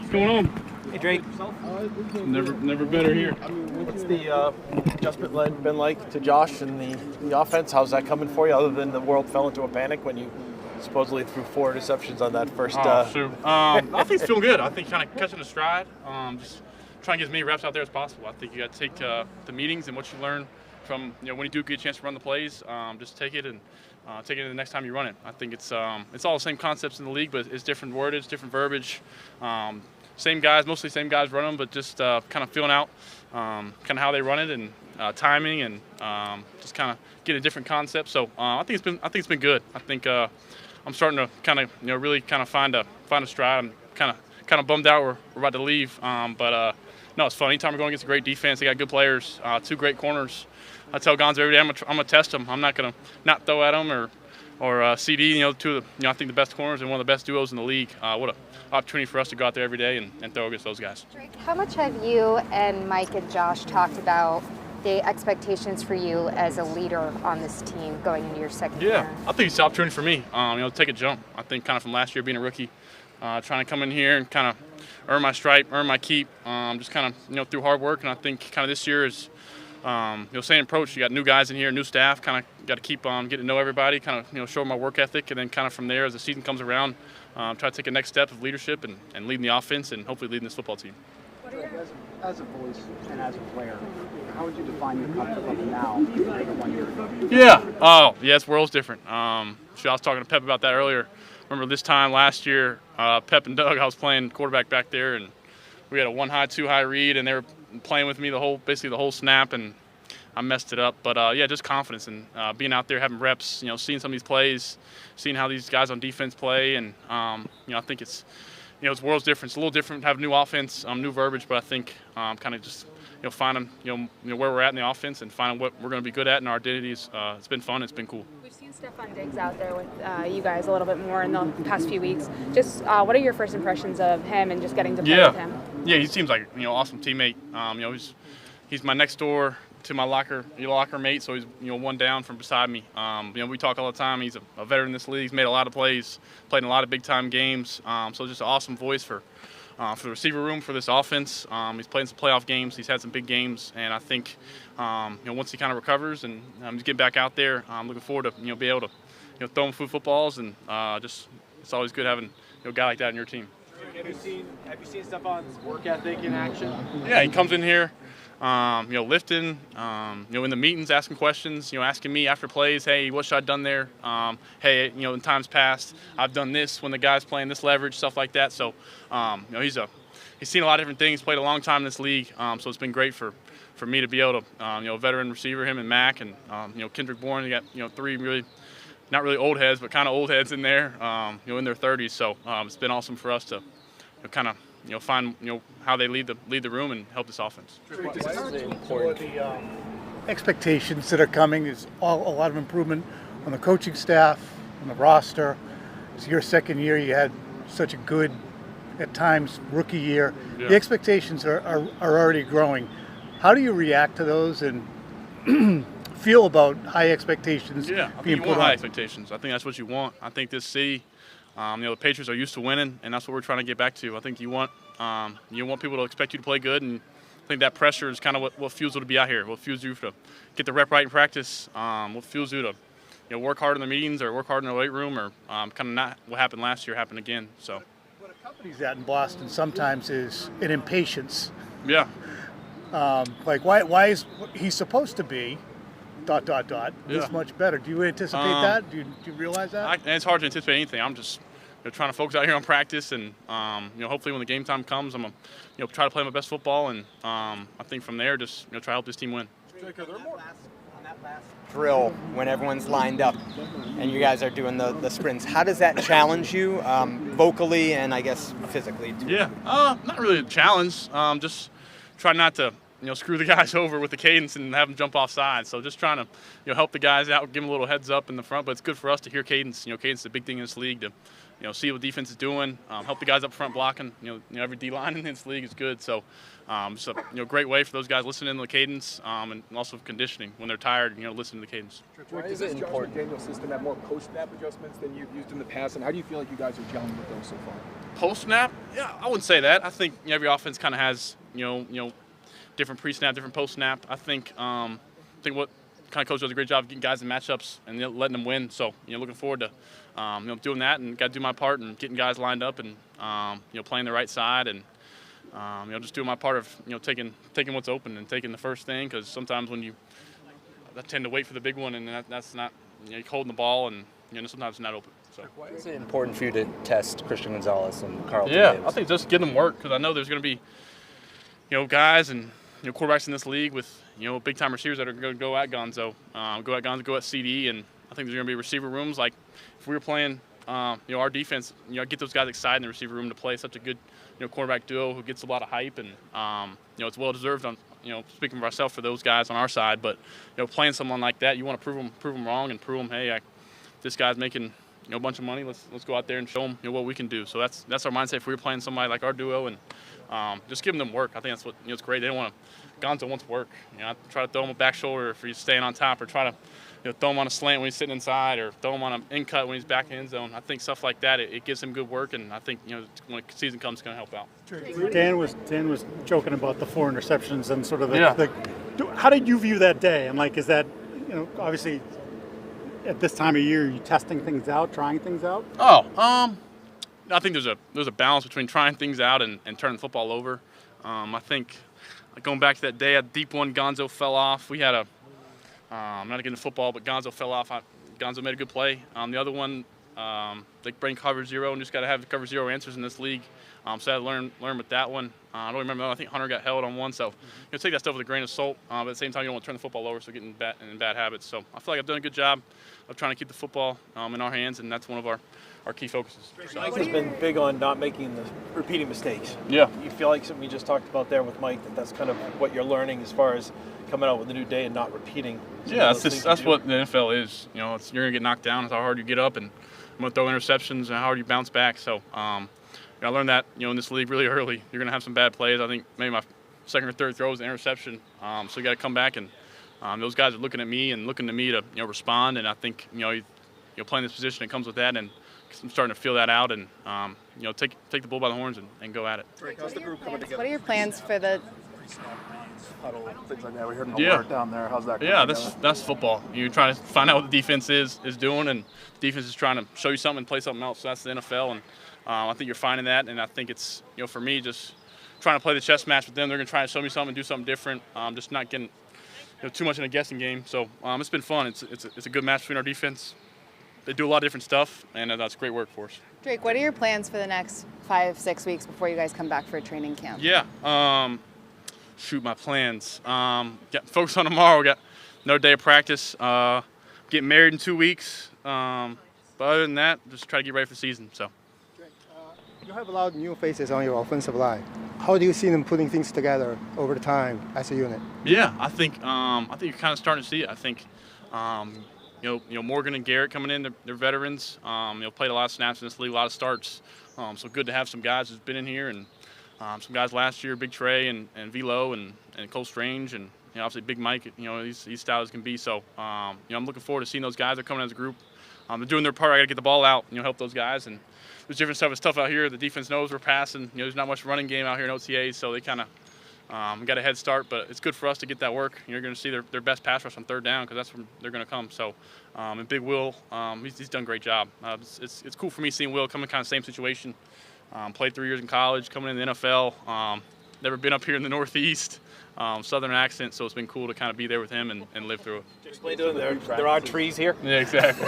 What's going on? Hey Drake. Never better here. What's the adjustment been like to Josh and the offense? How's that coming for you, other than the world fell into a panic when you supposedly threw 4 interceptions on that first? Shoot. I think it's feeling good. I think kind of catching a stride. Just trying to get as many reps out there as possible. I think you got to take the meetings and what you learn from when you do get a chance to run the plays. Just take it and take it the next time you run it. I think it's all the same concepts in the league, but it's different wordage, different verbiage. Same guys, mostly same guys run them, but just kind of feeling out kind of how they run it and timing and just kind of get a different concept. So I think it's been good. I think I'm starting to kind of really kind of find a stride. I'm kind of bummed out we're about to leave, but no, it's fun. Anytime we're going against a great defense, they got good players, 2 great corners. I tell Gonz every day I'm gonna test them. I'm not gonna not throw at them or CD. Two of the I think the best corners and one of the best duos in the league. What an opportunity for us to go out there every day and throw against those guys. Drake, how much have you and Mike and Josh talked about the expectations for you as a leader on this team going into your second year? Yeah, I think it's an opportunity for me. Take a jump. I think kind of from last year being a rookie, trying to come in here and kind of earn my stripe, earn my keep. Just kind of through hard work, and I think kind of this year is. Same approach. You got new guys in here, new staff. Kind of got to keep getting to know everybody. Kind of show my work ethic, and then kind of from there, as the season comes around, try to take a next step of leadership and leading the offense, and hopefully leading this football team. As a voice and as a player, how would you define your comfort level now compared to 1 year ago? Yeah. Oh, yeah. This world's different. I was talking to Pep about that earlier. Remember this time last year, Pep and Doug. I was playing quarterback back there, and we had a 1 high, 2 high read, and they were playing with me basically the whole snap, and I messed it up. But just confidence and being out there, having reps, seeing some of these plays, seeing how these guys on defense play, and I think it's it's world's different. It's a little different to have new offense, new verbiage, but I think kind of just finding where we're at in the offense and finding what we're going to be good at and our identities. It's been fun. It's been cool. We've seen Stefon Diggs out there with you guys a little bit more in the past few weeks. Just what are your first impressions of him and just getting to play with him? Yeah, he seems like awesome teammate. He's my next door to my locker mate, so he's one down from beside me. We talk all the time. He's a veteran in this league. He's made a lot of plays, played in a lot of big time games. So just an awesome voice for the receiver room for this offense. He's played in some playoff games. He's had some big games, and I think once he kind of recovers and he's getting back out there, I'm looking forward to be able to throw him footballs, and it's always good having a guy like that in your team. Have you seen Stefon's work ethic in action? Yeah, he comes in here, lifting, in the meetings, asking questions, asking me after plays, hey, what should I have done there? Hey, in times past, I've done this when the guy's playing this leverage, stuff like that. So, he's seen a lot of different things, played a long time in this league. So it's been great for me to be able to, a veteran receiver, him and Mac, and, Kendrick Bourne. You got 3 really, not really old heads, but kind of old heads in there, in their 30s. So it's been awesome for us to kind of, find how they lead the room and help this offense. For the expectations that are coming, is a lot of improvement on the coaching staff, on the roster. It's your second year. You had such a good, at times, rookie year. Yeah. The expectations are already growing. How do you react to those and feel about high expectations? Yeah, I think you want high expectations. I think that's what you want. I think this city, the Patriots are used to winning, and that's what we're trying to get back to. I think you want people to expect you to play good, and I think that pressure is kind of what fuels you to be out here. What fuels you to get the rep right in practice. What fuels you to work hard in the meetings or work hard in the weight room, or kind of not what happened last year happen again. So what accompanies that in Boston sometimes is an impatience. Yeah. Like why is he's supposed to be this much better? Do you anticipate that? Do you realize that? And it's hard to anticipate anything. I'm just trying to focus out here on practice, and hopefully when the game time comes, I'm gonna try to play my best football, and I think from there just try to help this team win. On that last drill, when everyone's lined up and you guys are doing the sprints, how does that challenge you vocally and I guess physically too? Yeah, not really a challenge. Just try not to screw the guys over with the cadence and have them jump off sides. So just trying to help the guys out, give them a little heads up in the front. But it's good for us to hear cadence. Cadence is a big thing in this league to see what defense is doing, help the guys up front blocking. Every D line in this league is good, so it's a great way for those guys listening to the cadence and also conditioning when they're tired. Listening to the cadence. Why is it important? Daniel's system have more post-snap adjustments than you've used in the past, and how do you feel like you guys are gelling with those so far? Post snap, yeah, I wouldn't say that. I think every offense kind of has different pre-snap, different post-snap. I think what kind of coach does a great job of getting guys in matchups and letting them win. So looking forward to doing that, and got to do my part and getting guys lined up and playing the right side and just doing my part of taking what's open and taking the first thing, because sometimes when I tend to wait for the big one, and that's not you're holding the ball and sometimes it's not open. So why is it important for you to test Christian Gonzalez and Carlton Yeah, Davis? I think just getting them work, because I know there's going to be guys and quarterbacks in this league with big time receivers that are going to go at Gonzo, go at CD, and I think there's going to be receiver rooms. Like if we were playing our defense, get those guys excited in the receiver room to play such a good quarterback duo who gets a lot of hype, and it's well deserved on speaking for myself for those guys on our side. But playing someone like that, you want to prove them wrong and prove them, hey, this guy's making a bunch of money. Let's go out there and show them what we can do. So that's our mindset if we were playing somebody like our duo, and just giving them work. I think that's what it's great. They don't want to. Gonzo wants work. I try to throw him a back shoulder if he's staying on top, or try to throw him on a slant when he's sitting inside, or throw him on an in cut when he's back in the end zone. I think stuff like that it gives him good work, and I think when the season comes, it's going to help out. Dan was joking about the 4 interceptions and sort of how did you view that day? And is that obviously at this time of year, you testing things out, trying things out? I think there's a balance between trying things out and turning the football over. I think going back to that day, a deep one, Gonzo fell off. We had I'm not getting into football, but Gonzo fell off. Gonzo made a good play. The other one, they bring cover 0 and just got to have the cover 0 answers in this league. So I had to learn with that one. I don't remember. I think Hunter got held on one. So take that stuff with a grain of salt. But at the same time, you don't want to turn the football over, so getting in bad habits. So I feel like I've done a good job of trying to keep the football in our hands, and that's one of our key focuses. Mike has been big on not repeating mistakes. Yeah. You feel like something we just talked about there with Mike, that's kind of what you're learning as far as coming out with a new day and not repeating. Yeah, that's what the NFL is. You're going to get knocked down. It's how hard you get up, and I'm going to throw interceptions and how hard you bounce back. So I learned that in this league really early. You're going to have some bad plays. I think maybe my second or third throw was an interception. So you got to come back, and those guys are looking at me and looking to me to respond. And I think playing this position, it comes with that, and I'm starting to feel that out, and take the bull by the horns and go at it. How's the group coming together? What are your plans for the huddle, things like that? We heard no word down there. How's that going? Yeah, that's football. You're trying to find out what the defense is doing, and the defense is trying to show you something and play something else. So that's the NFL, and I think you're finding that, and I think it's for me just trying to play the chess match with them. They're going to try to show me something, do something different. Just not getting too much in a guessing game. So it's been fun. It's a good match between our defense. They do a lot of different stuff, and that's great work for us. Drake, what are your plans for the next 5-6 weeks before you guys come back for a training camp? Yeah, my plans. Focus on tomorrow. We got another day of practice. Get married in 2 weeks. But other than that, just try to get ready for the season. So. Drake, you have a lot of new faces on your offensive line. How do you see them putting things together over the time as a unit? Yeah, I think you're kind of starting to see it. I think. Morgan and Garrett coming in, they're veterans. Played a lot of snaps in this league, a lot of starts. So good to have some guys who's been in here, and some guys last year, Big Trey and Velo and Cole Strange, and obviously Big Mike. He's stout as can be. So I'm looking forward to seeing those guys. They're coming as a group. They're doing their part. I got to get the ball out, help those guys. And there's different stuff. It's tough out here. The defense knows we're passing. There's not much running game out here in OTAs, so they kind of got a head start, but it's good for us to get that work. You're going to see their best pass rush on third down, because that's when they're going to come. So, and Big Will, he's done a great job. It's cool for me seeing Will come in kind of same situation. Played 3 years in college, coming in the NFL. Never been up here in the Northeast, Southern accent, so it's been cool to kind of be there with him and live through it. Explain to them there are trees here. Yeah, exactly.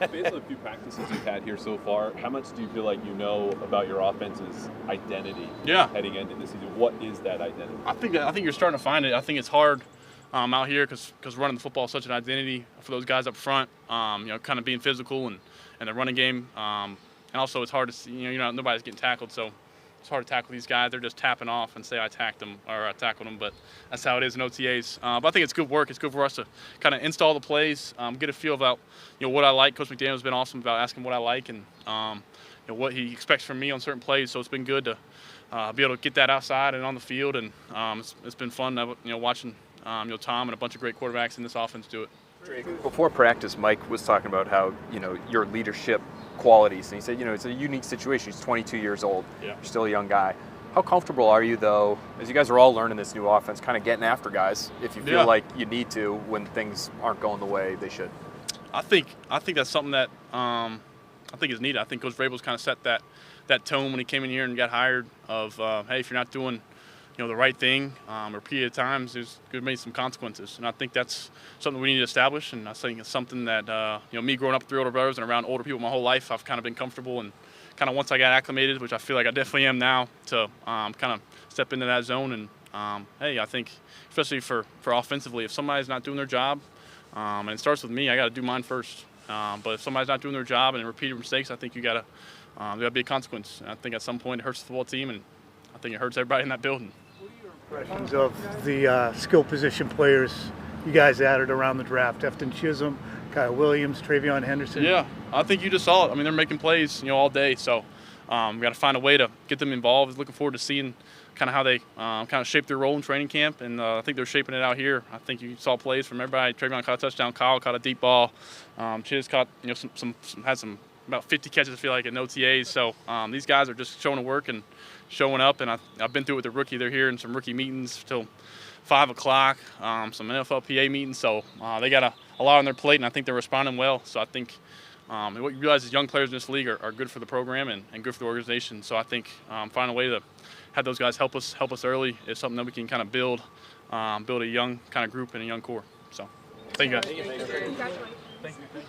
Based on the few practices you've had here so far, how much do you feel like you know about your offense's identity heading into this season? What is that identity? I think you're starting to find it. I think it's hard out here because running the football is such an identity for those guys up front. Kind of being physical and the running game. And also it's hard to see. Nobody's getting tackled, so it's hard to tackle these guys. They're just tapping off and say I tacked them or I tackled them, but that's how it is in OTAs. But I think it's good work. It's good for us to kind of install the plays, get a feel about what I like. Coach McDaniel's been awesome about asking what I like, and what he expects from me on certain plays. So it's been good to be able to get that outside and on the field, and it's been fun, watching Tom and a bunch of great quarterbacks in this offense do it. Before practice, Mike was talking about how, your leadership qualities, and he said, it's a unique situation. He's 22 years old. Yeah. You're still a young guy. How comfortable are you, though, as you guys are all learning this new offense, kind of getting after guys if you feel like you need to when things aren't going the way they should? I think that's something that I think is needed. I think Coach Vrabel's kind of set that tone when he came in here and got hired of, hey, if you're not doing the right thing repeated times, there's going to be some consequences. And I think that's something we need to establish. And I think it's something that me growing up with 3 older brothers and around older people my whole life, I've kind of been comfortable, and kind of once I got acclimated, which I feel like I definitely am now, to kind of step into that zone. And hey, I think especially for offensively, if somebody's not doing their job, and it starts with me, I got to do mine first. But if somebody's not doing their job and repeated mistakes, I think there got to be a consequence. And I think at some point it hurts the football team, and I think it hurts everybody in that building. Impressions of the skill position players you guys added around the draft? Efton Chisholm, Kyle Williams, Travion Henderson. Yeah, I think you just saw it. I mean, they're making plays, all day. So we got to find a way to get them involved. Looking forward to seeing kind of how they kind of shape their role in training camp, and I think they're shaping it out here. I think you saw plays from everybody. Travion caught a touchdown. Kyle caught a deep ball. Chiz caught had some about 50 catches, I feel like, in OTAs. So these guys are just showing the work and showing up, and I've been through it with the rookie. They're here in some rookie meetings till 5 o'clock, some NFLPA meetings. So they got a lot on their plate, and I think they're responding well. So I think what you realize is young players in this league are good for the program and good for the organization. So I think finding a way to have those guys help us early is something that we can kind of build a young kind of group and a young core. So thank you guys. Thank you.